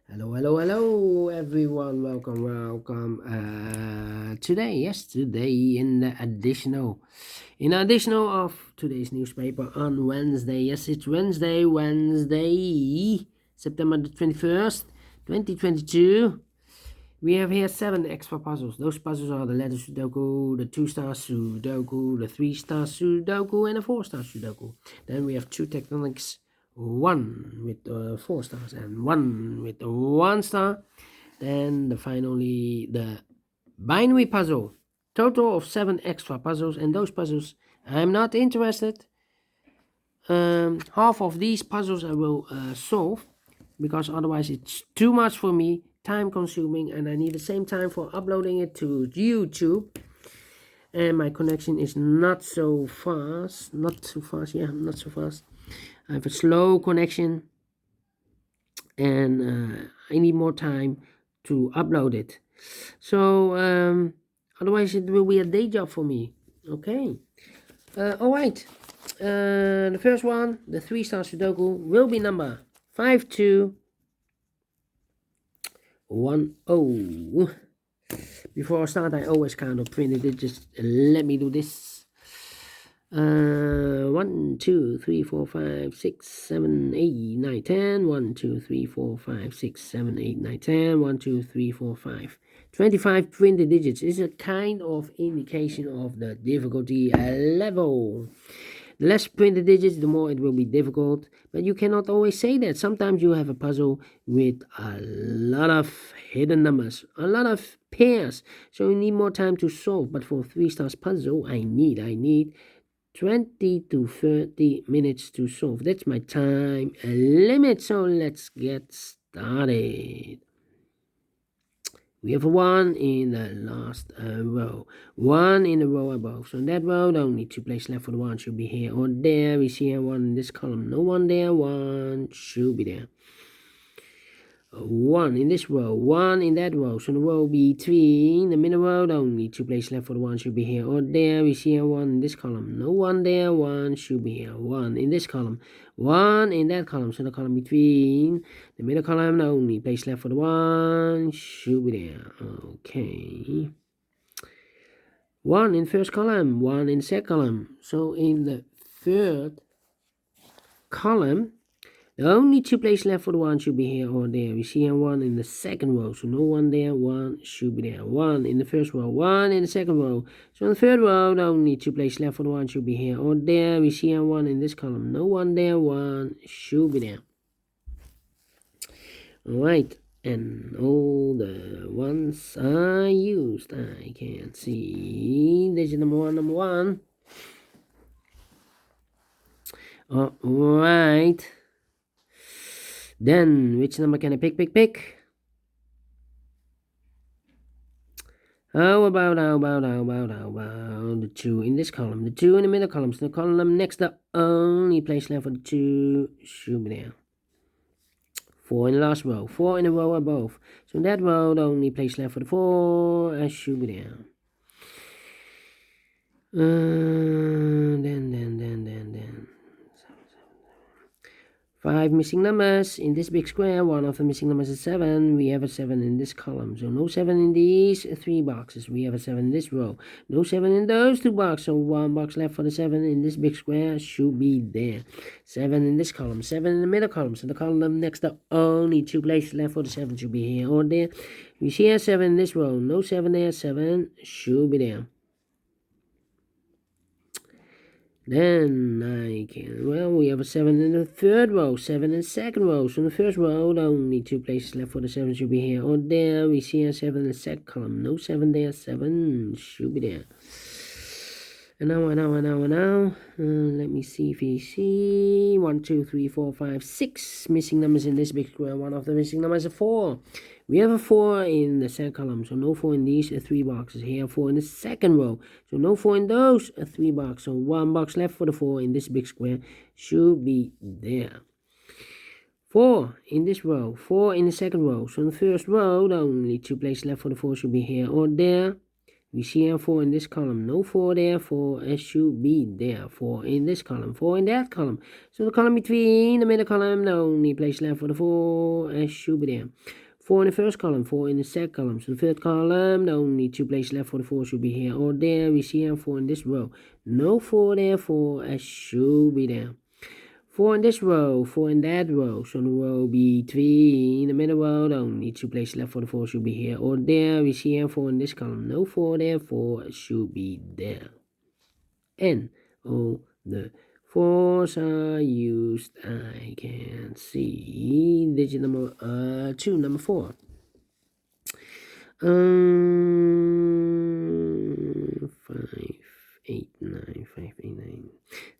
Hello, everyone. Welcome. Today in additional of today's newspaper on Wednesday. Yes, it's Wednesday, September the 21st, 2022. We have here 7 extra puzzles. Those puzzles are the letter Sudoku, the 2-star Sudoku, the 3-star Sudoku, and the 4-star Sudoku. Then we have 2 tectonics, 1 with 4 stars and 1 with 1 star. Then finally the binary puzzle. Total of 7 extra puzzles, and those puzzles I'm not interested. Half of these puzzles I will solve, because otherwise it's too much for me, time consuming, and I need the same time for uploading it to YouTube. And my connection is not so fast. Not so fast. I have a slow connection, and I need more time to upload it. So otherwise it will be a day job for me. Okay. All right. The first one, the 3-star Sudoku, will be number 5210. Before I start, I always count up 20 digits. Let me do this. 1, 2, 3, 4, 5, 6, 7, 8, 9, 10. 1, 2, 3, 4, 5, 6, 7, 8, 9, 10. 1, 2, 3, 4, 5. 25 20 digits is a kind of indication of the difficulty level. The less printed digits, the more it will be difficult. But you cannot always say that. Sometimes you have a puzzle with a lot of hidden numbers, a lot of pairs. So you need more time to solve. But for 3-stars puzzle, I need 20 to 30 minutes to solve. That's my time limit. So let's get started. We have a 1 in the last row, 1 in the row above. So in that row, only 2 places left for the 1 should be here or there. We see a 1 in this column, no 1 there, 1 should be there. 1 in this row, 1 in that row. So the row between the middle row, only 2 places left for the 1 should be here or there. We see a 1 in this column, no 1 there, 1 should be here. 1 in this column, 1 in that column. So the column between the middle column, only place left for the 1 should be there. Okay. 1 in first column, 1 in second column. So in the third column, the only 2 places left for the 1 should be here or there. We see a 1 in the second row, so no 1 there, 1 should be there. 1 in the first row, 1 in the second row. So in the third row, the only 2 places left for the 1 should be here or there. We see a 1 in this column, no 1 there, 1 should be there. Alright, and all the ones I used, I can see digit number 1. Alright. Then, which number can I pick? How about the 2 in this column? The 2 in the middle column. So the column next, the only place left for the 2 should be there. 4 in the last row. 4 in the row above. So in that row, the only place left for the 4 should be there. Then. 5 missing numbers in this big square. One of the missing numbers is 7. We have a 7 in this column. So no 7 in these 3 boxes. We have a 7 in this row. No 7 in those 2 boxes. So 1 box left for the 7 in this big square should be there. 7 in this column. 7 in the middle column. So the column next to only 2 places left for the 7 should be here or there. We see a 7 in this row. No 7 there. 7 should be there. Then we have a 7 in the third row, 7 in the second row. So in the first row, only 2 places left for the 7 should be here or there. We see a 7 in the second column, no 7 there, 7 should be there. And now, let me see if you see 1, 2, 3, 4, 5, 6 missing numbers in this big square. One of the missing numbers is 4. We have a 4 in the second column, so no 4 in these 3 boxes. Here, 4 in the second row, so no 4 in those 3 boxes. So 1 box left for the 4 in this big square should be there. 4 in this row, 4 in the second row. So in the first row, the only 2 places left for the 4 should be here or there. We see a 4 in this column. No 4 there. 4 should be there. 4 in this column. 4 in that column. So the column between the middle column, the only place left for the 4 should be there. 4 in the first column, 4 in the second column. So the third column, the only 2 places left for the 4 should be here or there. We see a 4 in this row. No 4 there. 4 should be there. 4 in this row, 4 in that row. So the row between the middle row, the only 2 places left for the 4 should be here or there. We see here 4 in this column. No 4 there, 4 should be there. And all the 4s are used. I can see digit number 2, number 4. 5, 8, 9, 5, 8, 9.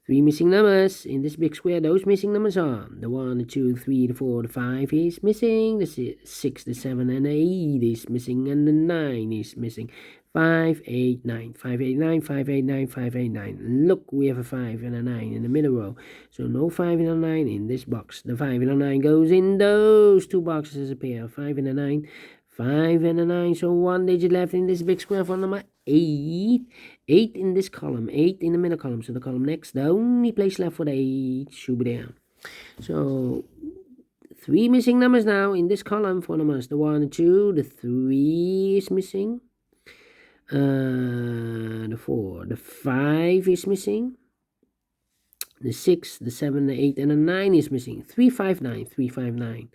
3 missing numbers in this big square. Those missing numbers are the 1, the 2, 3, the 4, the 5 is missing, the 6, the 7, and the 8 is missing, and the 9 is missing. 5, 8, 9, 5, 8, 9, 5, 8, 9, 5, 8, 9. Look, we have a 5 and a 9 in the middle row. So no 5 and a 9 in this box. The 5 and a 9 goes in those 2 boxes as a pair. 5 and a 9. 5 and a 9, so 1 digit left in this big square for number 8. 8 in this column, 8 in the middle column. So the column next, the only place left for the 8 should be there. So 3 missing numbers now in this column for numbers. The 1, the 2, the 3 is missing. The 4, the 5 is missing. The 6, the 7, the 8, and the 9 is missing. 3, 5, 9, 3, 5, 9.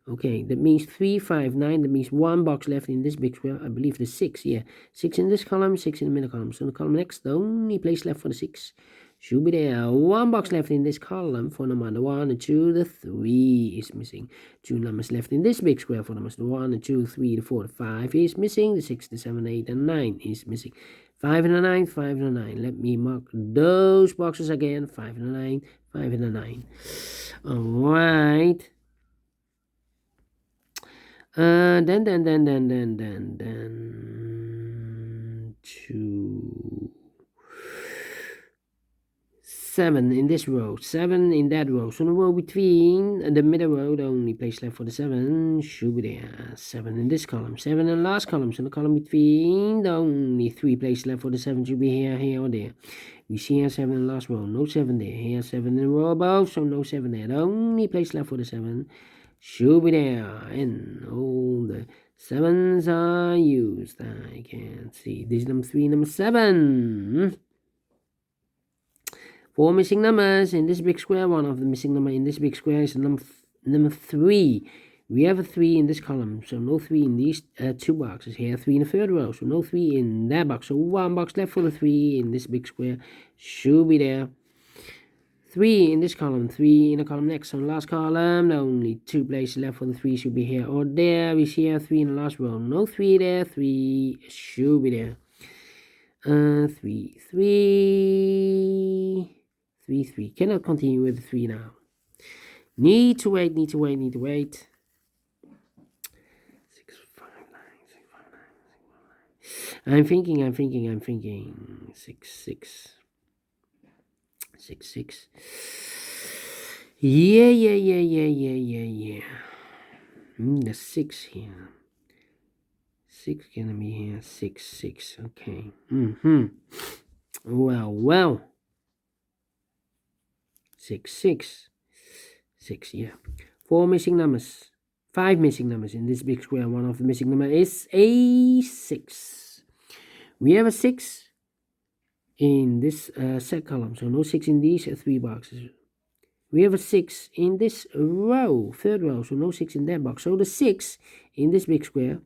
Okay, that means 3, 5, 9. That means 1 box left in this big square. I believe the 6, yeah. 6 in this column, 6 in the middle column. So the column next, the only place left for the 6 should be there. 1 box left in this column for number the 1, the 2, the 3 is missing. 2 numbers left in this big square for numbers the 1, the 2, 3, the 4, the 5 is missing. The 6, the 7, 8, and 9 is missing. 5 and a 9, 5 and a 9. Let me mark those boxes again. 5 and a 9, 5 and a 9. Alright. Then 2, 7 in this row, 7 in that row. So the row between the middle row, the only place left for the 7 should be there. 7 in this column, 7 in the last column. So the column between, the only 3 places left for the 7 should be here, here, or there. We see here 7 in the last row, no 7 there. Here 7 in the row above, so no 7 there. The only place left for the 7 should be there, and all the 7s are used. I can see this is number 3, number 7. 4 missing numbers in this big square. One of the missing number in this big square is number 3. We have a 3 in this column, so no 3 in these 2 boxes. Here 3 in the third row, so no 3 in that box. So 1 box left for the 3 in this big square should be there. 3 in this column, 3 in the column next. So the last column, the only 2 places left for the 3 should be here or there. We see here 3 in the last row. No 3 there, 3 should be there. 3, 3. 3. Cannot continue with the 3 now. Need to wait. 6, 5, 9, 6, 5, 9, 6, 5, 9. I'm thinking. 6, 6. 6, 6. Yeah. The 6 here. 6 gonna be here. 6. Okay. Well. 6. 6, yeah. 4 missing numbers. 5 missing numbers in this big square. One of the missing number is a 6. We have a 6 in this set column, so no 6 in these 3 boxes. We have a 6 in this row, third row, so no 6 in that box. So the 6 in this big square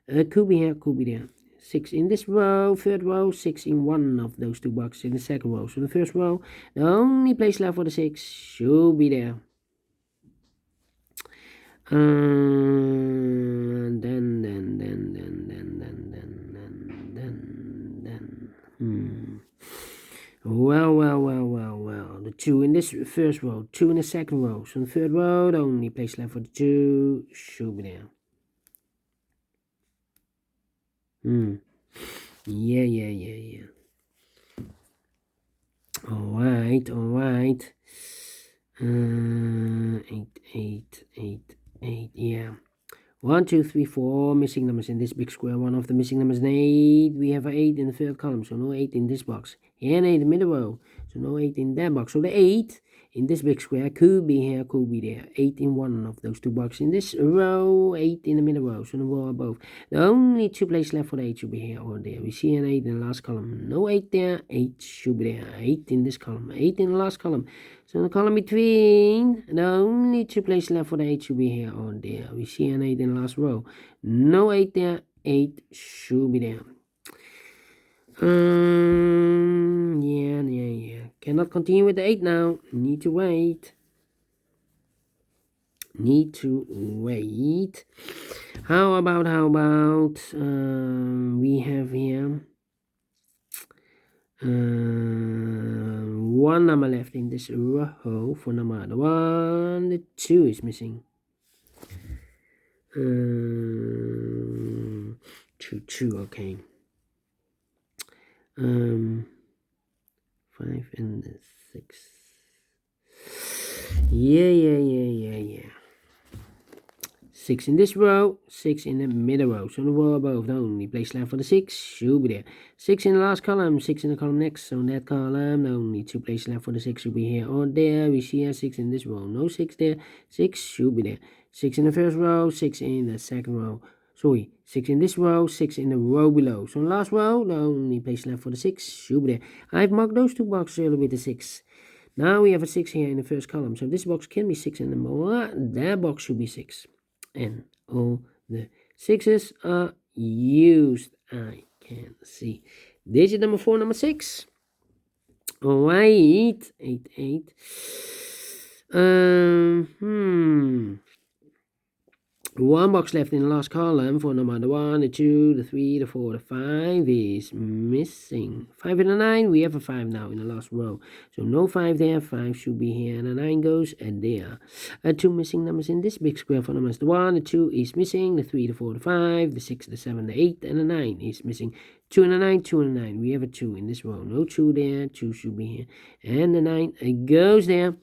could be here, could be there. 6 in this row, third row, 6 in one of those 2 boxes in the second row. So the first row, the only place left for the 6 should be there. Well. The 2 in this first row, 2 in the second row. So the third row, the only place left for the 2 should be there. Yeah. Alright. 8, yeah. 1, 2, 3, 4 missing numbers in this big square. One of the missing numbers is 8. We have an 8 in the third column, so no 8 in this box. Here and 8 in the middle row, so no 8 in that box. So the 8 in this big square could be here, could be there. 8 in one of those two boxes. In this row, 8 in the middle row, so the row above. The only two places left for the 8 should be here or there. We see an 8 in the last column. No 8 there, 8 should be there. 8 in this column, 8 in the last column. So the column between, the only two places left for the 8 should be here or there. We see an 8 in the last row. No 8 there, 8 should be there. Yeah. Cannot continue with the 8 now. Need to wait. How about, we have here one number left in this row for number 1. The 2 is missing. 2, okay. 5 and 6. Yeah. 6 in this row, 6 in the middle row. So the row above, the only place left for the 6 should be there. 6 in the last column, 6 in the column next. So in that column, the only two places left for the 6 should be here or there. We see a 6 in this row. No 6 there. 6 should be there. 6 in the first row, 6 in the second row. Sorry, 6 in this row, 6 in the row below. So in the last row, the only place left for the 6 should be there. I've marked those two boxes earlier with the 6. Now we have a 6 here in the first column. So this box can be 6 in the middle. That box should be 6. And all the 6s are used. I can see. Digit number 4, number 6. Alright. 8. One box left in the last column for number 1, the 2, the 3, the 4, the 5 is missing. 5 and a 9, we have a 5 now in the last row. So no 5 there, 5 should be here, and the 9 goes there. 2 missing numbers in this big square for numbers. The 1, the 2 is missing, the 3, the 4, the 5, the 6, the 7, the 8, and the 9 is missing. 2 and a 9, 2 and a 9, we have a 2 in this row. No 2 there, 2 should be here, and the 9 goes there.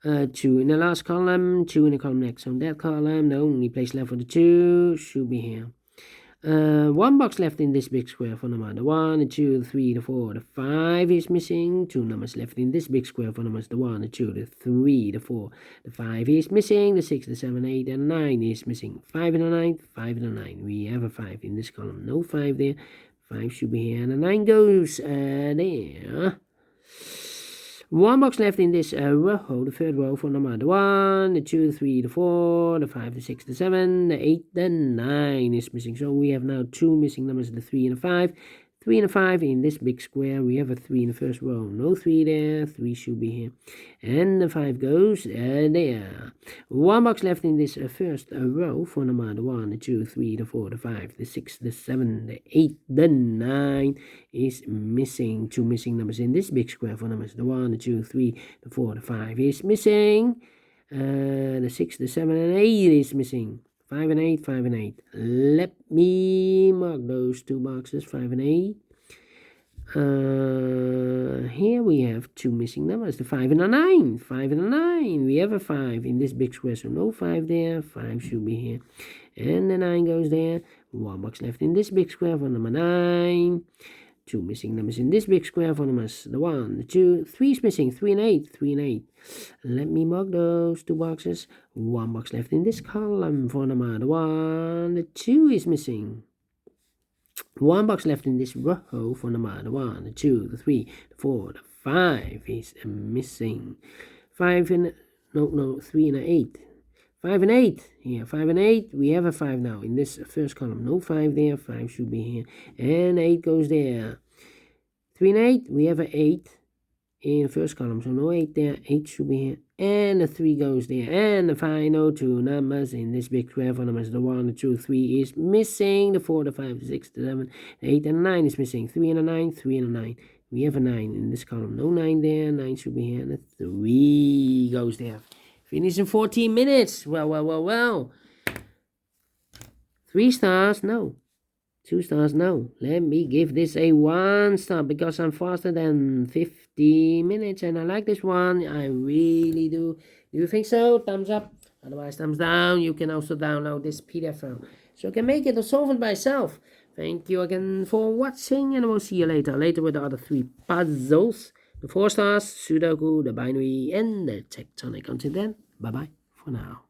2 in the last column, 2 in the column next. On that column, the only place left for the 2 should be here. 1 box left in this big square for number the 1, the 2, the 3, the 4, the 5 is missing. 2 numbers left in this big square for numbers the 1, the 2, the 3, the 4, the 5 is missing. The 6, the 7, 8, and 9 is missing. 5 and a 9, 5 and a 9. We have a 5 in this column. No 5 there. 5 should be here, and the 9 goes there. 1 box left in this row, the third row for number the 1, the 2, the 3, the 4, the 5, the 6, the 7, the 8, the 9 is missing. So we have now 2 missing numbers, the 3 and the 5. 3 and a 5 in this big square. We have a 3 in the first row. No 3 there. 3 should be here. And the 5 goes there. 1 box left in this first row for number the 1, the 2, 3, the 4, the 5, the 6, the 7, the 8, the 9 is missing. 2 missing numbers in this big square for numbers the 1, the 2, 3, the 4, the 5 is missing. The 6, the 7, and 8 is missing. 5 and 8, 5 and 8. Let me mark those 2 boxes, 5 and 8. Here we have 2 missing numbers, the 5 and a 9. 5 and a 9. We have a 5 in this big square, so no 5 there. 5 should be here. And the 9 goes there. 1 box left in this big square for number 9. 2 missing numbers in this big square for numbers the 1, the 2, 3 is missing, 3 and 8, 3 and 8. Let me mark those 2 boxes. 1 box left in this column for number the 1, the 2 is missing. 1 box left in this row for number the 1, the 2, the 3, the 4, the 5 is missing. 5 and 3 and 8. 5 and 8 here, 5 and 8, we have a 5 now in this first column. No 5 there, 5 should be here, and 8 goes there. 3 and 8, we have an 8 in the first column, so no 8 there, 8 should be here, and the 3 goes there, and the final 2 numbers in this big square for numbers the 1, the 2, 3 is missing. The 4, the 5, the 6, the 7, the 8, and the 9 is missing. 3 and a 9, 3 and a 9. We have a 9 in this column, no 9 there, 9 should be here, and the 3 goes there. Finish in 14 minutes. Well. 3 stars, no. 2 stars, no. Let me give this a 1 star because I'm faster than 50 minutes and I like this one. I really do. Do you think so? Thumbs up. Otherwise, thumbs down. You can also download this PDF file, so you can make it or solve it by yourself. Thank you again for watching, and we'll see you later with the other 3 puzzles: the 4 stars, Sudoku, the binary, and the tectonic. Until then, bye bye for now.